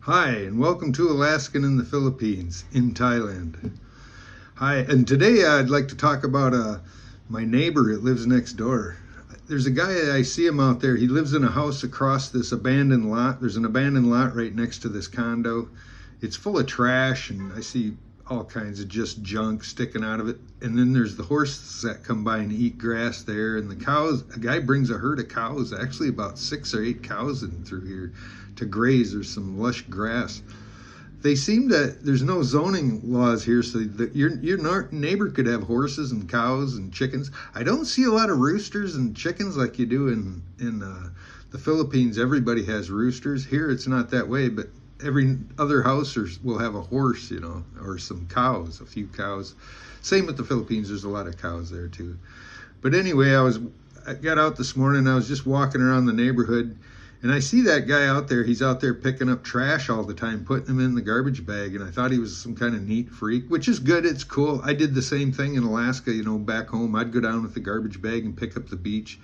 Hi, and welcome to Alaskan in the Philippines, in Thailand. Hi, and today I'd like to talk about my neighbor that lives next door. There's a guy, I see him out there. He lives in a house across this abandoned lot. There's an abandoned lot right next to this condo. It's full of trash, and I see all kinds of just junk sticking out of it. And then there's the horses that come by and eat grass there, and the cows. A guy brings a herd of cows, actually about 6 or 8 cows in through here to graze. There's some lush grass. They seem that there's no zoning laws here, so that your neighbor could have horses and cows and chickens. I don't see a lot of roosters and chickens like you do in the Philippines. Everybody has roosters. Here it's not that way, but every other house will have a horse, or some cows, a few cows. Same with the Philippines. There's a lot of cows there too. But anyway, I got out this morning. I was just walking around the neighborhood, and I see that guy out there. He's out there picking up trash all the time, putting them in the garbage bag. And I thought he was some kind of neat freak, which is good. It's cool. I did the same thing in Alaska, back home. I'd go down with the garbage bag and pick up the beach.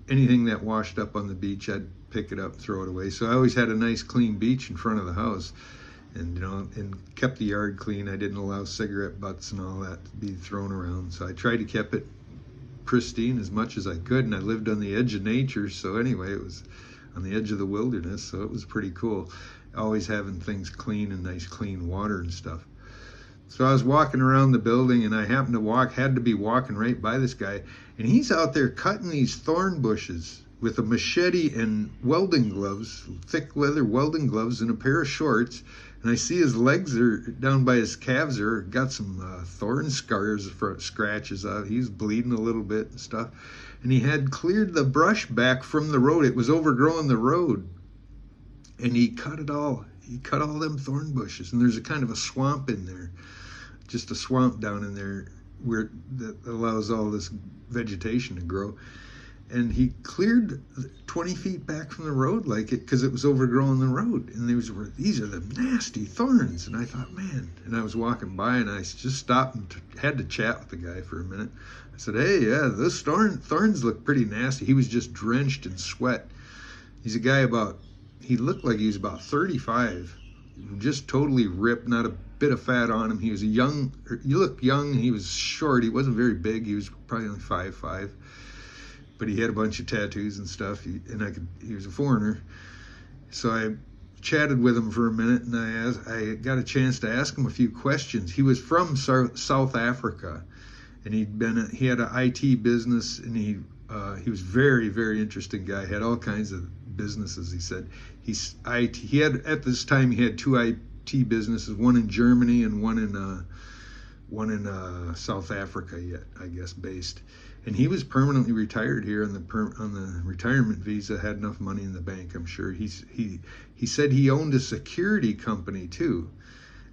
Anything that washed up on the beach, I'd pick it up, throw it away. So I always had a nice clean beach in front of the house, and and kept the yard clean. I didn't allow cigarette butts and all that to be thrown around. So I tried to keep it pristine as much as I could, and I lived on the edge of nature. So anyway, it was on the edge of the wilderness, so it was pretty cool. Always having things clean and nice clean water and stuff. So I was walking around the building, and I had to be walking right by this guy, and he's out there cutting these thorn bushes with a machete and welding gloves, thick leather welding gloves, and a pair of shorts. And I see his legs are down by his calves are got some thorn scars, scratches out. He's bleeding a little bit and stuff. And he had cleared the brush back from the road. It was overgrowing the road. And he cut it all. He cut all them thorn bushes. And there's a kind of a swamp in there. Just a swamp down in there that allows all this vegetation to grow. And he cleared 20 feet back from the road because it was overgrowing the road. And these are the nasty thorns. And I thought, man. And I was walking by, and I just stopped and had to chat with the guy for a minute. I said, hey, yeah, those thorns look pretty nasty. He was just drenched in sweat. He's a guy he looked like he was about 35, just totally ripped, not a bit of fat on him. He was he looked young, and he was short. He wasn't very big. He was probably only 5'5", but he had a bunch of tattoos and stuff. He was a foreigner. So I chatted with him for a minute, and I got a chance to ask him a few questions. He was from South Africa. And he had an IT business, and he was very, very interesting guy. He had all kinds of businesses. He said at this time he had 2 IT businesses, one in Germany and one in South Africa, yet I guess based. And he was permanently retired here on the retirement visa. Had enough money in the bank, I'm sure. He said he owned a security company too.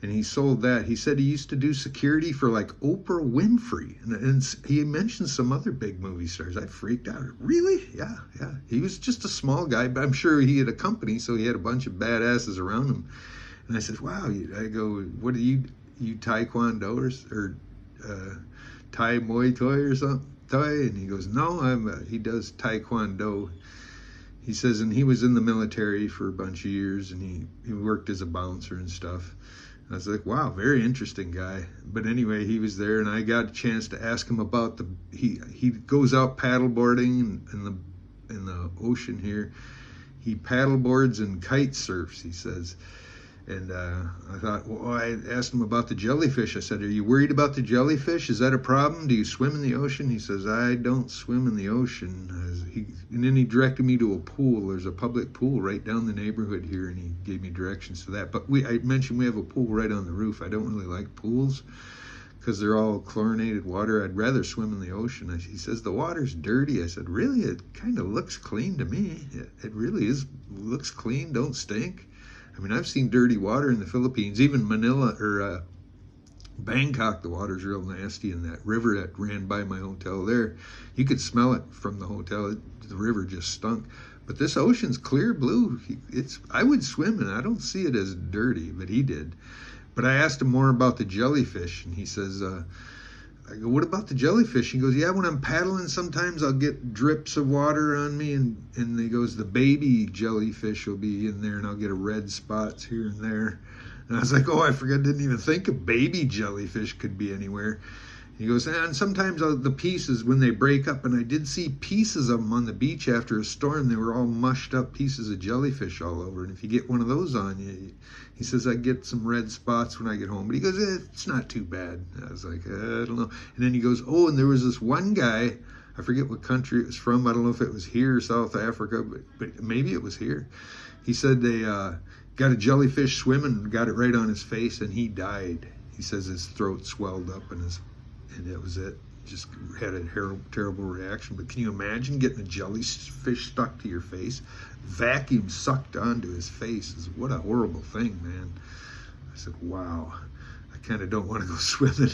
And he sold that. He said he used to do security for like Oprah Winfrey. And he mentioned some other big movie stars. I freaked out. Really? Yeah. He was just a small guy, but I'm sure he had a company, so he had a bunch of badasses around him. And I said, wow. I go, what do you Taekwondo or Thai Muay Thai or something? And he goes, no, he does Taekwondo. He says, and he was in the military for a bunch of years, and he worked as a bouncer and stuff. I was like, wow, very interesting guy. But anyway, he was there, and I got a chance to ask him about he goes out paddleboarding in the ocean here. He paddleboards and kite surfs, he says. And I thought, well, I asked him about the jellyfish. I said, are you worried about the jellyfish? Is that a problem? Do you swim in the ocean? He says, I don't swim in the ocean. And then he directed me to a pool. There's a public pool right down the neighborhood here, and he gave me directions to that. But I mentioned we have a pool right on the roof. I don't really like pools because they're all chlorinated water. I'd rather swim in the ocean. He says, the water's dirty. I said, really? It kind of looks clean to me. It really looks clean, don't stink. I mean, I've seen dirty water in the Philippines, even Manila or Bangkok. The water's real nasty, and that river that ran by my hotel there, you could smell it from the hotel. The river just stunk. But this ocean's clear blue. I would swim, and I don't see it as dirty, but he did. But I asked him more about the jellyfish, and he says I go, what about the jellyfish? He goes, yeah, when I'm paddling, sometimes I'll get drips of water on me, and he goes, the baby jellyfish will be in there, and I'll get a red spots here and there. And I was like, oh, I forgot, didn't even think a baby jellyfish could be anywhere. He goes, and sometimes the pieces, when they break up, and I did see pieces of them on the beach after a storm, they were all mushed up pieces of jellyfish all over. And if you get one of those on you, he says, I get some red spots when I get home. But he goes, it's not too bad. I was like, I don't know. And then he goes, oh, and there was this one guy, I forget what country it was from. I don't know if it was here or South Africa, but maybe it was here. He said they got a jellyfish swimming and got it right on his face, and he died. He says his throat swelled up and that was it. Just had a terrible reaction. But can you imagine getting a jellyfish stuck to your face? Vacuum sucked onto his face. What a horrible thing, man. I said, wow. I kind of don't want to go swimming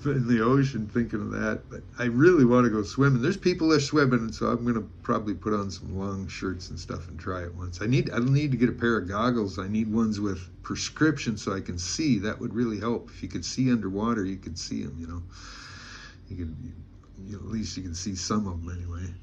in the ocean thinking of that. But I really want to go swimming. There's people that are swimming, and so I'm going to probably put on some long shirts and stuff and try it once. I need to get a pair of goggles. I need ones with prescription so I can see. That would really help. If you could see underwater, you could see them, you know. At least you can see some of them anyway.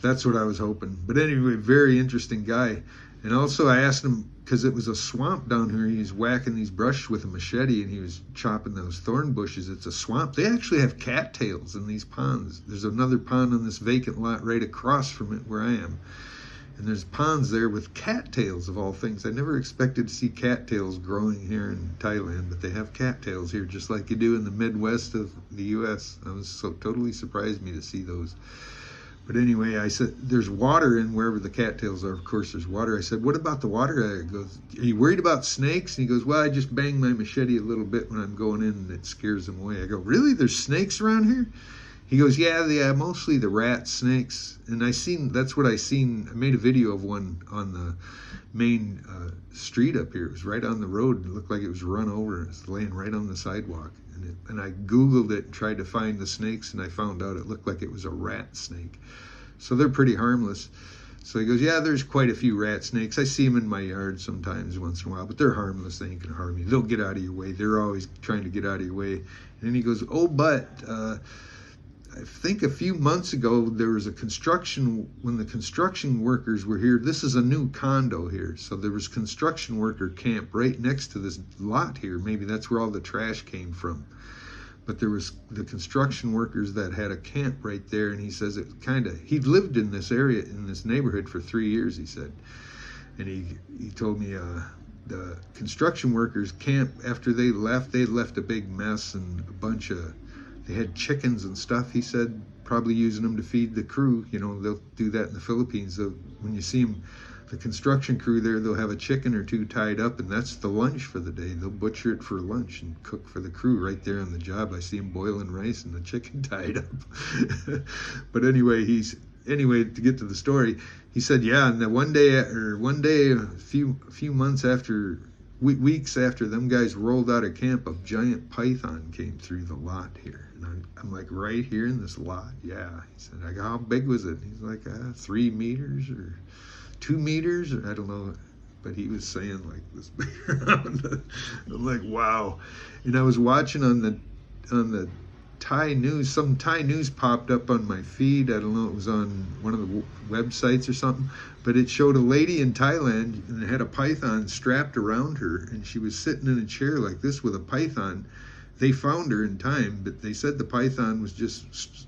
That's what I was hoping. But anyway, very interesting guy. And also I asked him, because it was a swamp down here, he was whacking these brushes with a machete and he was chopping those thorn bushes. It's a swamp. They actually have cattails in these ponds. There's another pond on this vacant lot right across from it where I am. And there's ponds there with cattails, of all things. I never expected to see cattails growing here in Thailand, but they have cattails here just like you do in the Midwest of the U.S. I was so totally surprised me to see those. But anyway, I said, there's water in wherever the cattails are. Of course, there's water. I said, what about the water? He goes, are you worried about snakes? And he goes, well, I just bang my machete a little bit when I'm going in and it scares them away. I go, really? There's snakes around here? He goes, yeah, mostly the rat snakes. And that's what I seen. I made a video of one on the main street up here. It was right on the road. It looked like it was run over. It was laying right on the sidewalk. And I Googled it and tried to find the snakes, and I found out it looked like it was a rat snake. So they're pretty harmless. So he goes, yeah, there's quite a few rat snakes. I see them in my yard sometimes once in a while, but they're harmless. They ain't gonna harm you. They'll get out of your way. They're always trying to get out of your way. And then he goes, oh, but I think a few months ago, there was when the construction workers were here. This is a new condo here. So there was construction worker camp right next to this lot here. Maybe that's where all the trash came from. But there was the construction workers that had a camp right there. And he says he'd lived in this area, in this neighborhood for 3 years, he said. And he told me the construction workers camp, after they left a big mess and they had chickens and stuff. He said probably using them to feed the crew. You know, they'll do that in the Philippines. When you see them, the construction crew there, they'll have a chicken or two tied up, and that's the lunch for the day. They'll butcher it for lunch and cook for the crew right there on the job. I see them boiling rice and the chicken tied up. But anyway, to get to the story, he said, yeah, and then one day, a few months after, weeks after them guys rolled out of camp, a giant python came through the lot here. And I'm like, right here in this lot? Yeah. He said, how big was it? He's like, 3 meters or 2 meters, or I don't know. But he was saying like this big around. I'm like, wow. And I was watching on the Thai news. Some Thai news popped up on my feed. I don't know, it was on one of the websites or something. But it showed a lady in Thailand and had a python strapped around her, and she was sitting in a chair like this with a python. They found her in time, but they said the python was just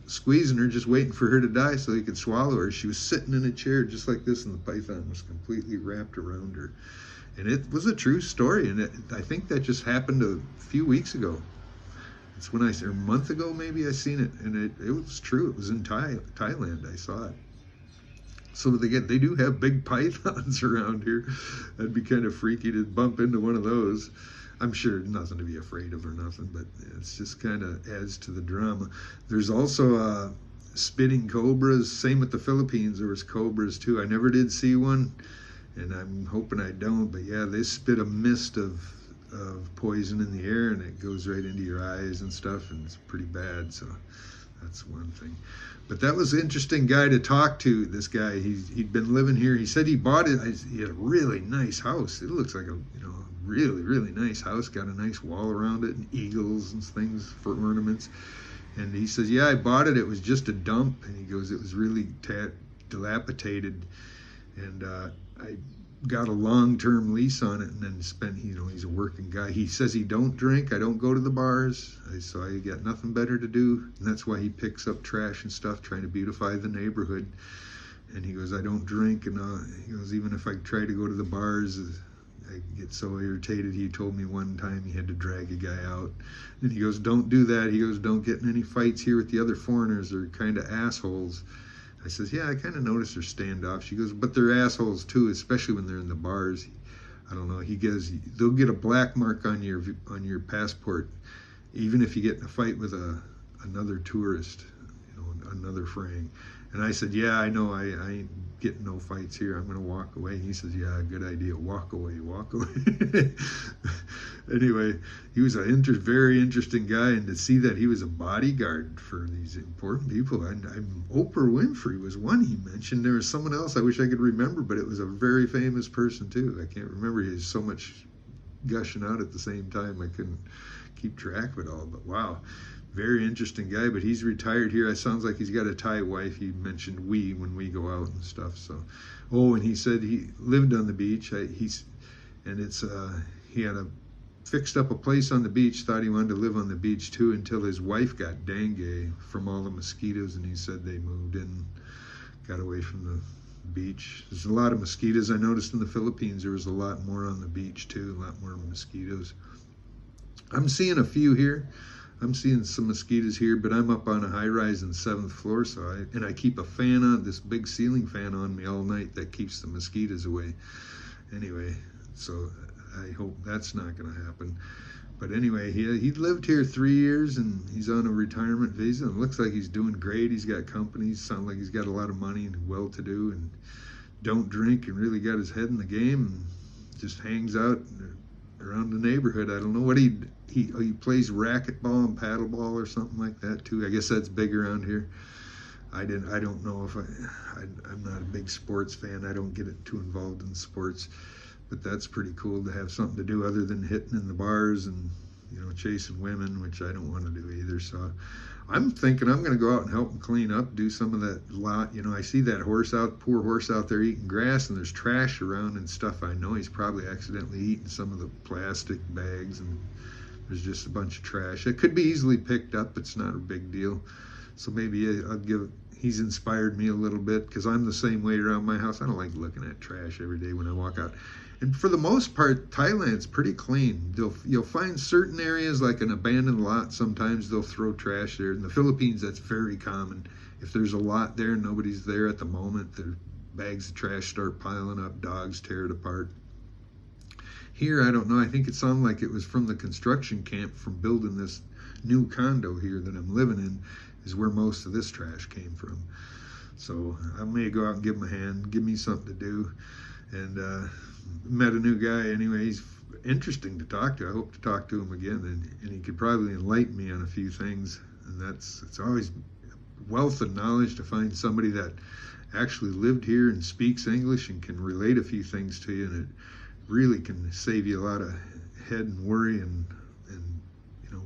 squeezing her, just waiting for her to die so he could swallow her. She was sitting in a chair just like this, and the python was completely wrapped around her. And it was a true story, and I think that just happened a few weeks ago. It's or a month ago maybe I seen it, and it was true. It was in Thailand. I saw it. So they do have big pythons around here. That'd be kind of freaky to bump into one of those. I'm sure nothing to be afraid of or nothing, but it's just kind of adds to the drama. There's also spitting cobras. Same with the Philippines. There was cobras too. I never did see one, and I'm hoping I don't. But yeah, they spit a mist of poison in the air, and it goes right into your eyes and stuff, and it's pretty bad. So that's one thing. But that was an interesting guy to talk to, this guy. He'd been living here. He said he bought it. He had a really nice house. It looks like a really, really nice house. Got a nice wall around it and eagles and things for ornaments. And he says, yeah, I bought it. It was just a dump. And he goes, it was really dilapidated. And I got a long-term lease on it and then spent, he's a working guy. He says he don't drink. I don't go to the bars. So I got nothing better to do. And that's why he picks up trash and stuff, trying to beautify the neighborhood. And he goes, I don't drink. And he goes, even if I try to go to the bars, I get so irritated. He told me one time he had to drag a guy out. And he goes, don't do that. He goes, don't get in any fights here with the other foreigners. They're kind of assholes. I says, yeah, I kind of noticed they're standoff. She goes, but they're assholes too, especially when they're in the bars. I don't know. He goes, they'll get a black mark on your passport, even if you get in a fight with another tourist, another Frang. And I said, yeah, I know. I ain't getting no fights here. I'm going to walk away. And he says, yeah, good idea. Walk away, walk away. Anyway, he was a very interesting guy. And to see that he was a bodyguard for these important people. And Oprah Winfrey was one he mentioned. There was someone else I wish I could remember, but it was a very famous person too. I can't remember. He has so much gushing out at the same time. I couldn't keep track of it all. But wow. Very interesting guy, but he's retired here. It sounds like he's got a Thai wife. He mentioned when we go out and stuff. So, and he said he lived on the beach. He had fixed up a place on the beach. Thought he wanted to live on the beach too until his wife got dengue from all the mosquitoes, and he said they moved in, got away from the beach. There's a lot of mosquitoes. I noticed in the Philippines there was a lot more on the beach too. A lot more mosquitoes. I'm seeing a few here. I'm seeing some mosquitoes here, but I'm up on a high rise in the 7th floor, so I keep a fan on, this big ceiling fan on me all night that keeps the mosquitoes away. Anyway, so I hope that's not going to happen. But anyway, he lived here 3 years, and he's on a retirement visa, and it looks like he's doing great. He's got companies, sounds like he's got a lot of money and well-to-do, and don't drink, and really got his head in the game, and just hangs out around the neighborhood. I don't know what he plays racquetball and paddleball or something like that too. I guess that's big around here. I don't know if I'm not a big sports fan. I don't get too involved in sports, but that's pretty cool to have something to do other than hitting in the bars and chasing women, which I don't want to do either. So I'm thinking I'm going to go out and help him clean up, do some of that lot. I see that poor horse out there eating grass, and there's trash around and stuff. I know he's probably accidentally eating some of the plastic bags, and there's just a bunch of trash. It could be easily picked up. It's not a big deal. So maybe he's inspired me a little bit, because I'm the same way around my house. I don't like looking at trash every day when I walk out. And for the most part, Thailand's pretty clean. You'll find certain areas like an abandoned lot. Sometimes they'll throw trash there. In the Philippines, that's very common. If there's a lot there and nobody's there at the moment, the bags of trash start piling up. Dogs tear it apart. Here, I don't know. I think it sounded like it was from the construction camp from building this new condo here that I'm living in, is where most of this trash came from. So I may go out and give him a hand, give me something to do. And met a new guy anyway. He's interesting to talk to. I hope to talk to him again, and he could probably enlighten me on a few things. And it's always wealth of knowledge to find somebody that actually lived here and speaks English and can relate a few things to you, and it really can save you a lot of head and worry and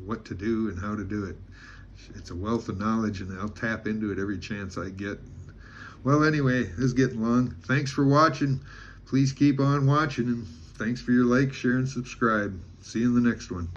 what to do and how to do it. It's a wealth of knowledge, and I'll tap into it every chance I get. Well, anyway, this is getting long. Thanks for watching. Please keep on watching, and thanks for your like, share, and subscribe. See you in the next one.